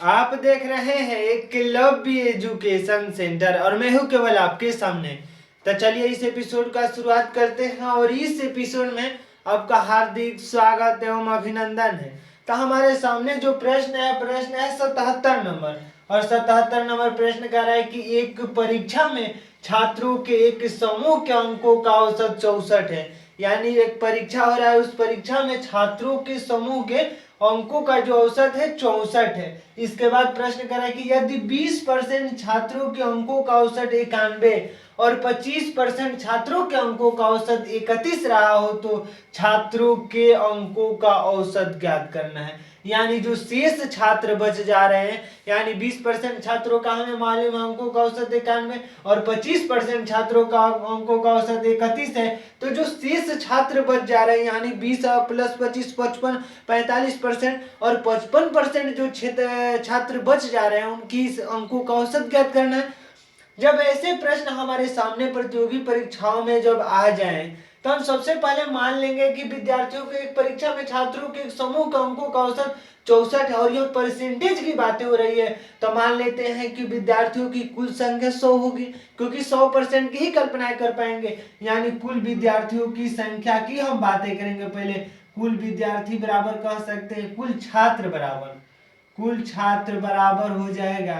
आप देख रहे हैं एक लव एजुकेशन सेंटर और मैं हूं केवल आपके सामने। तो चलिए इस एपिसोड का शुरुआत करते हैं और इस एपिसोड में आपका हार्दिक स्वागत एवं अभिनंदन है। तो हमारे सामने जो प्रश्न है 77 नंबर। और 77 नंबर प्रश्न कह रहा है कि एक परीक्षा में छात्रों के एक समूह के अंकों का औसत 64 है। यानी एक परीक्षा हो रहा है, उस परीक्षा में छात्रों के समूह के अंकों का जो औसत है 64 है। इसके बाद प्रश्न करा कि यदि 20% छात्रों के अंकों का औसत 91 और 25% छात्रों के अंकों का औसत 31 रहा हो तो छात्रों के अंकों का औसत ज्ञात करना है। यानी जो शेष छात्र बच जा रहे हैं, यानी 20% छात्रों का हमें मालूम है अंकों का औसत 91 और 25% छात्रों का अंकों का औसत 31 है। तो जो शेष छात्र बच जा रहे हैं यानी 20 प्लस 25 55 45% और 55% जो छात्र बच जा रहे हैं उनकी अंकों का औसत ज्ञात करना है। जब ऐसे प्रश्न हमारे सामने प्रतियोगी परीक्षाओं में जब आ जाएं तो हम सबसे पहले मान लेंगे कि विद्यार्थियों के एक परीक्षा में छात्रों के एक समूह के अंकों का औसत 64 है और यह परसेंटेज की बातें हो रही है। तो मान लेते हैं कि विद्यार्थियों की कुल संख्या 100 होगी, क्योंकि 100% की ही कल्पनाएं कर पाएंगे। यानी कुल विद्यार्थियों की संख्या की हम बातें करेंगे। पहले कुल विद्यार्थी बराबर कह सकते हैं कुल छात्र बराबर हो जाएगा,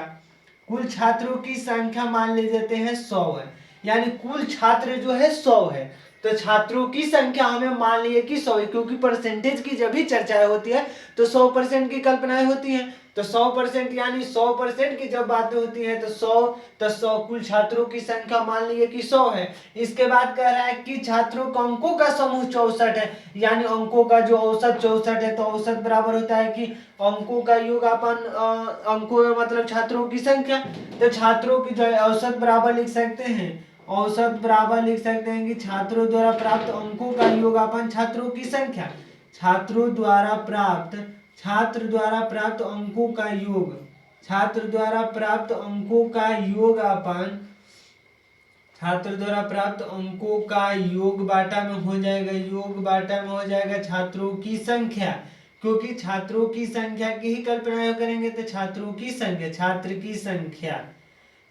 कुल छात्रों की संख्या मान ले लेते हैं 100 है। यानी कुल छात्र जो है 100 है, तो छात्रों की संख्या हमें मान लिए कि 100 है, क्योंकि परसेंटेज की जब भी चर्चाएं होती है तो 100% की कल्पनाएं होती हैं। तो 100% यानी 100% की जब बातें होती है तो 100 कुल छात्रों की संख्या मान लिए कि 100 है। इसके बाद कह रहा है कि छात्रों का अंकों का समूह 64 है। यानी अंकों का जो औसत 64 है, तो औसत बराबर होता है कि अंकों का योग अपन अंकों मतलब छात्रों की संख्या। तो छात्रों की जो औसत बराबर लिख सकते हैं, औसत बराबर लिख सकते हैं कि छात्रों द्वारा प्राप्त अंकों का योग अपन छात्रों की संख्या, छात्र द्वारा प्राप्त अंकों का योग, छात्र द्वारा प्राप्त अंकों का योग अपन छात्र द्वारा प्राप्त अंकों का योग बाटा में हो जाएगा, योग बाटा में हो जाएगा छात्रों की संख्या, क्योंकि छात्रों की संख्या की ही कल्पना करेंगे तो छात्रों की संख्या, छात्र की संख्या।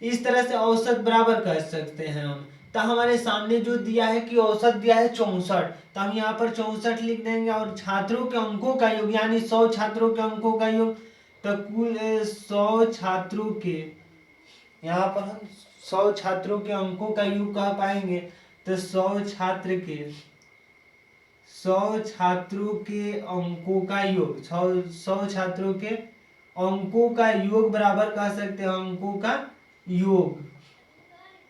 इस तरह से औसत बराबर कर सकते हैं हम। तो हमारे सामने जो दिया है कि औसत दिया है 64, तो हम यहाँ पर 64 लिख देंगे और छात्रों के अंकों का योग यानी 100 छात्रों के अंकों का योग, तो कुल 100 छात्रों के, यहाँ पर हम 100 छात्रों के अंकों का योग कह पाएंगे। तो 100 छात्रों के अंकों का योग, 100 छात्रों के अंकों का योग बराबर कह सकते हैं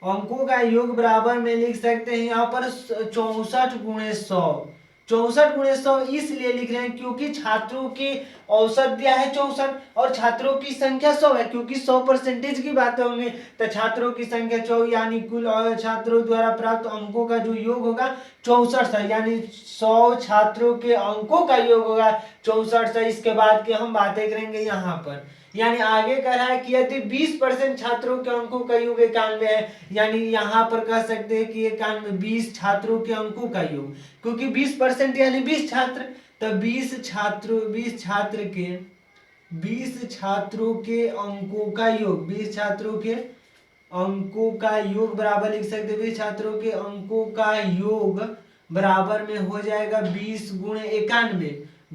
अंकों का योग बराबर में लिख सकते हैं यहाँ पर 64 गुणे 100, 64 गुणे 100 इसलिए लिख रहे हैं क्योंकि छात्रों की औसत दिया है 64 और छात्रों की संख्या 100 है, क्योंकि 100% की बातें होंगी तो छात्रों की संख्या 100 यानी कुल छात्रों द्वारा प्राप्त अंकों का जो योग होगा 64 है। यानी 100 छात्रों के अंकों का योग होगा 64 है। इसके बाद की हम बातें करेंगे यहाँ पर। यानी आगे कह रहा है कि यदि 20% छात्रों के अंकों का योग 91 है, यानी यहाँ पर कह सकते हैं कि 91 20 छात्रों के अंकों का योग, क्योंकि 20% यानी 20 छात्र, तो 20 छात्रों के अंकों का योग, 20 छात्रों के अंकों का योग बराबर लिख सकते हैं 20 छात्रों के अंकों का योग बराबर में हो जाएगा 20 गुणे 91,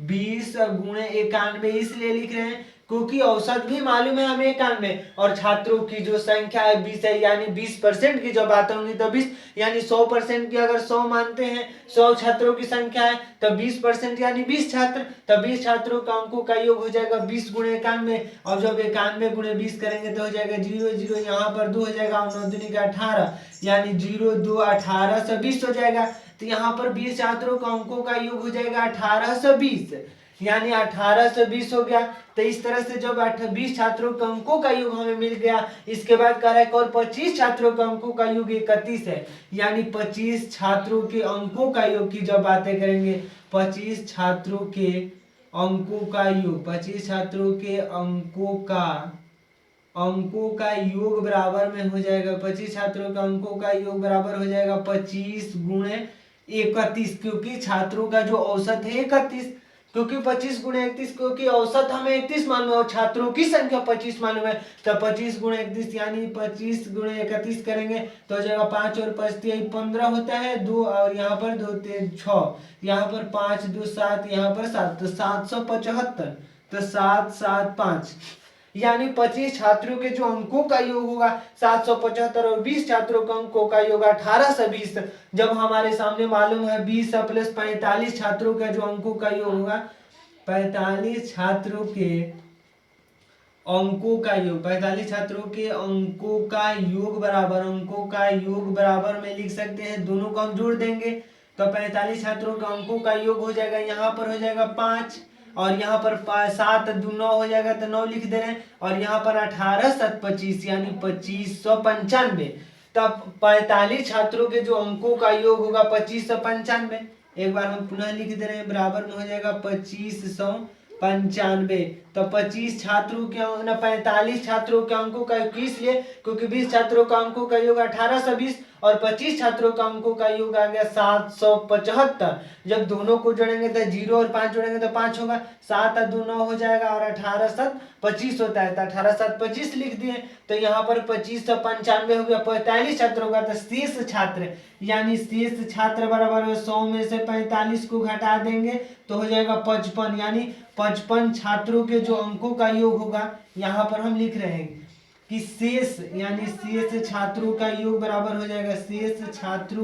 20 गुणे 91 इसलिए लिख रहे हैं क्योंकि औसत भी मालूम है हमें 91 और छात्रों की जो संख्या है 20 है। यानी 20% की जब बात होंगी तो 20 यानी 100% की अगर 100 मानते हैं, 100 छात्रों की संख्या है तो 20% यानी 20 छात्र, तो 20 छात्रों का अंकों का योग हो जाएगा 20 गुणे 91 और जब 91 गुणे 20 करेंगे तो हो जाएगा 0 0, यहाँ पर 2 हो जाएगा और 9 दूनी का 18 यानी 0 2 18 से 20 हो जाएगा। तो यहाँ पर 20 छात्रों का अंकों का योग हो जाएगा 1820, यानी 1820 हो गया। तो इस तरह से जब 20 छात्रों के अंकों का योग हमें मिल गया, इसके बाद कह रहा है और 25 छात्रों के अंकों का योग 31 है, यानी 25 छात्रों के अंकों का योग की जब बातें करेंगे 25 छात्रों के अंकों का योग, 25 छात्रों के अंकों का योग बराबर में हो जाएगा 25 छात्रों का अंकों का योग बराबर हो जाएगा 25 गुणे 31, क्योंकि छात्रों का जो औसत है 31, क्योंकि 25 गुणे 31, क्योंकि औसत हमें 31 मालूम है और छात्रों की संख्या 25 मालूम है, तो 25 गुणे 31 यानी 25 गुणे 31 करेंगे तो हो जाएगा 5 और 5 15 होता है, 2 और यहाँ पर 2 3 6, यहाँ पर 5 2 7, यहाँ पर 7, तो 775, तो 7 7 5 यानी 25 छात्रों के जो अंकों का योग होगा 775 और 20 छात्रों के अंकों का योग 1820। जब हमारे सामने मालूम है 20 प्लस 45 छात्रों का जो अंकों का योग होगा 45 छात्रों के अंकों का योग, 45 छात्रों के अंकों का योग बराबर, अंकों का योग बराबर में लिख सकते हैं, दोनों को हम जोड़ देंगे तो 45 छात्रों के अंकों का योग हो जाएगा, यहाँ पर हो जाएगा 5 और यहाँ पर 7 2 9 हो जाएगा तो 9 लिख दे रहे हैं, और यहाँ पर 18 7 25 यानी 2595। तब 45 छात्रों के जो अंकों का योग होगा 2595, एक बार हम पुनः लिख दे रहे हैं, बराबर में हो जाएगा 2595। तो 25 छात्रों के 45 छात्रों के अंकों का योग, इसलिए क्योंकि 20 छात्रों का अंकों का योग 1820 और 25 छात्रों का अंकों का योग आ गया 775। जब दोनों को जोड़ेंगे तो 0 और 5 जोड़ेंगे तो 5 होगा, 7 और 2 9 हो जाएगा और 18 7 25 होता है, तो 18 7 25 लिख दिए, तो यहाँ पर 2595 हो गया 45 छात्रों का। तो शेष छात्र यानी शेष छात्र बराबर 100 में से 45 को घटा देंगे तो हो जाएगा 55, यानी 55 छात्रों के जो अंकों का योग होगा, यहाँ पर हम लिख रहे हैं कि शेष यानी शेष छात्रों का योग बराबर हो जाएगा शेष छात्र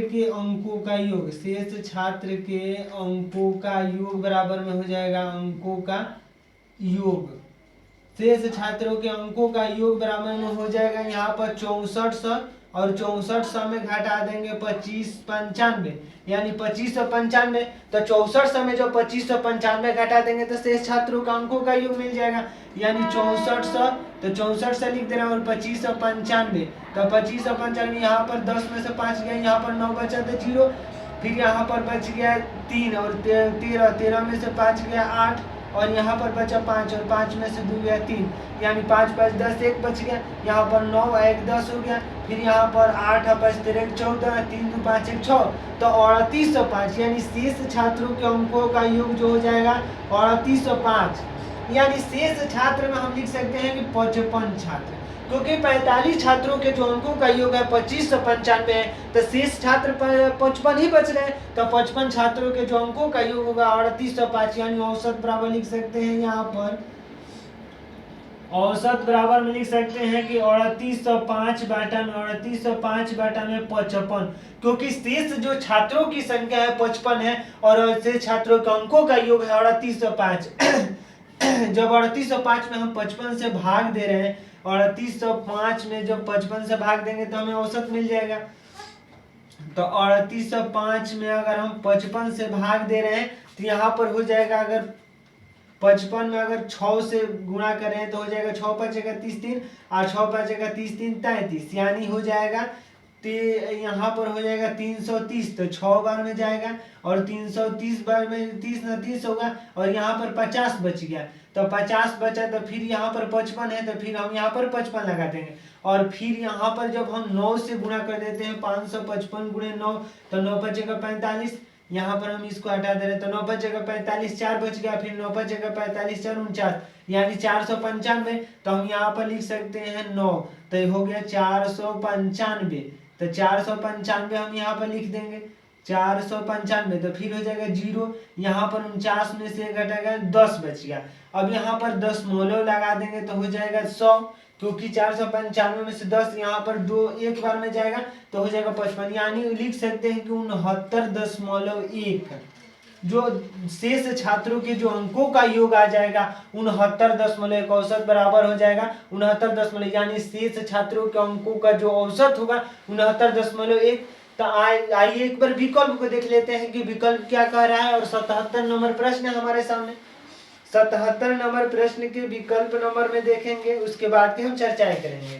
के अंकों का योग, शेष छात्र के अंकों का योग बराबर में हो जाएगा अंकों का योग, शेष छात्रों के अंकों का योग बराबर में हो जाएगा यहाँ पर 6400 और 6400 में घटा देंगे 2595 यानी 2595। तो 6400 में जो 2595 घटा देंगे तो शेष छात्रों का अंकों का योग मिल जाएगा, यानी 6400, तो 6400 लिख दे रहे हैं और 2595, तो 2595 यहाँ पर 10 में से 5 गया, यहाँ पर 9 बचा तो 0, फिर यहाँ पर बच गया 3 और 13 में से 5 गया 8 और यहाँ पर बचा 5 और 5 में से 2 गया 3, यानी 5 5 10 1 बच गया, यहाँ पर 9 1 10 हो गया, फिर यहाँ पर 8 5 13 14 3 2 5 1 6, तो 3805 यानी शेष छात्रों के अंकों का योग जो हो जाएगा 3805, यानी शेष छात्र में हम लिख सकते हैं कि 55 छात्र, क्योंकि 45 छात्रों के जो अंकों का योग है 2595 है, तो शेष छात्र 55 ही बच रहे हैं, तो 55 छात्रों के जो अंकों का योग होगा 3805, यानी औसत बराबर लिख सकते हैं, यहाँ पर औसत बराबर में लिख सकते हैं कि 3805 बाटा में 55, क्योंकि शेष जो छात्रों की संख्या है 55 है और शेष छात्रों के अंकों का योग है 3805। जब 3805 में हम 55 से भाग दे रहे हैं, 3805 में जब 55 से भाग देंगे तो हमें औसत मिल जाएगा, तो 3805 में अगर हम 55 से भाग दे रहे हैं तो यहाँ पर हो जाएगा, अगर 55 में अगर 6 से गुणा करें तो हो जाएगा 6 5 31 3 और 6 5 31 3 33, यानी हो जाएगा यहाँ पर हो जाएगा 330, तो 6 बार में जाएगा और 330 बार में 30 न 30 होगा और यहाँ पर 50 बच गया, तो 50 बचा, तो फिर यहाँ पर 55 है तो फिर हम यहाँ पर 55 लगा देंगे, और फिर यहाँ पर जब हम 9 से गुणा कर देते हैं 555 गुणे 9, तो 9 बचेगा 45, यहाँ पर हम इसको हटा दे रहे हैं तो 9 बचेगा 45, 4 बच गया, फिर 9 बचेगा 45 4 49, यानी 495, तो हम यहाँ पर लिख सकते हैं 9, तो हो गया 495, तो 495 हम यहाँ पर लिख देंगे 495, तो फिर हो जाएगा 0, यहाँ पर 49 में से घटेगा 10 बच गया, अब यहाँ पर 10 मोलो लगा देंगे तो हो जाएगा 100, क्योंकि 495 में से 10 यहाँ पर 2 एक बार में जाएगा तो हो जाएगा 55, यानी लिख सकते हैं कि 69.1 जो शेष छात्रों के जो अंकों का योग आ जाएगा 69.1 औसत बराबर हो जाएगा 69 यानी शेष छात्रों के अंकों का जो औसत होगा 69.1। तो आइए एक बार विकल्प को देख लेते हैं कि विकल्प क्या कह रहा है, और 77 नंबर प्रश्न है हमारे सामने। 77 नंबर प्रश्न के विकल्प नंबर में देखेंगे, उसके बाद की हम चर्चाएं करेंगे।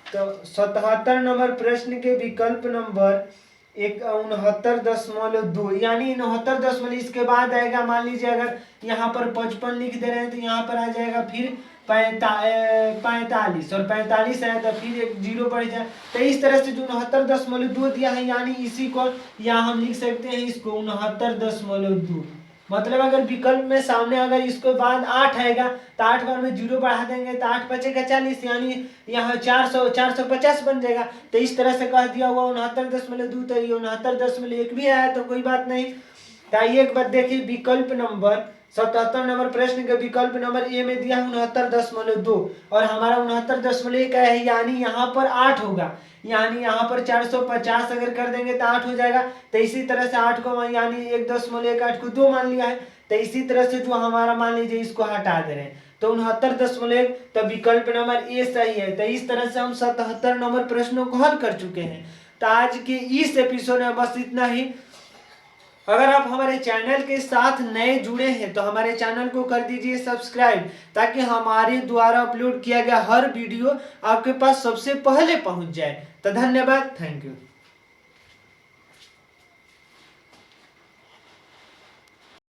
तो 77 नंबर प्रश्न के विकल्प नंबर 69.2 यानी 69 इसके बाद आएगा, मान लीजिए अगर यहाँ पर 55 लिख दे रहे हैं तो यहाँ पर आ जाएगा फिर 45 और 45 है तो फिर एक जीरो बढ़ जाए। तो इस तरह से जो 69.2 दिया है यानी इसी को यहाँ हम लिख सकते हैं इसको 69.2। मतलब अगर विकल्प में सामने अगर इसके बाद 8 आएगा तो 8 बार में जीरो बढ़ा देंगे तो 8 बचेगा 40 यानी यहाँ 450 बन जाएगा। तो इस तरह से कह दिया हुआ 69.2। तो ये 69.1 भी आया तो कोई बात नहीं। तो आइए एक बार देखिए विकल्प नंबर 77 नंबर प्रश्न के विकल्प नंबर ए में दिया 69.2 और हमारा 69.1 है यानी यहाँ पर 8 होगा। यानी यहाँ पर 450 अगर कर देंगे तो 8 हो जाएगा। तो इसी तरह से 8 को यानी 1.18 को 2 मान लिया है। तो इसी तरह से जो हमारा मान लीजिए इसको हटा दे रहे हैं तो 69.1 तो विकल्प नंबर ए सही है। तो इस तरह से हम 77 नंबर प्रश्नों को हल कर चुके हैं। तो आज के इस एपिसोड में बस इतना ही। अगर आप हमारे चैनल के साथ नए जुड़े हैं तो हमारे चैनल को कर दीजिए सब्सक्राइब ताकि हमारे द्वारा अपलोड किया गया हर वीडियो आपके पास सबसे पहले पहुंच जाए। तो धन्यवाद, थैंक यू।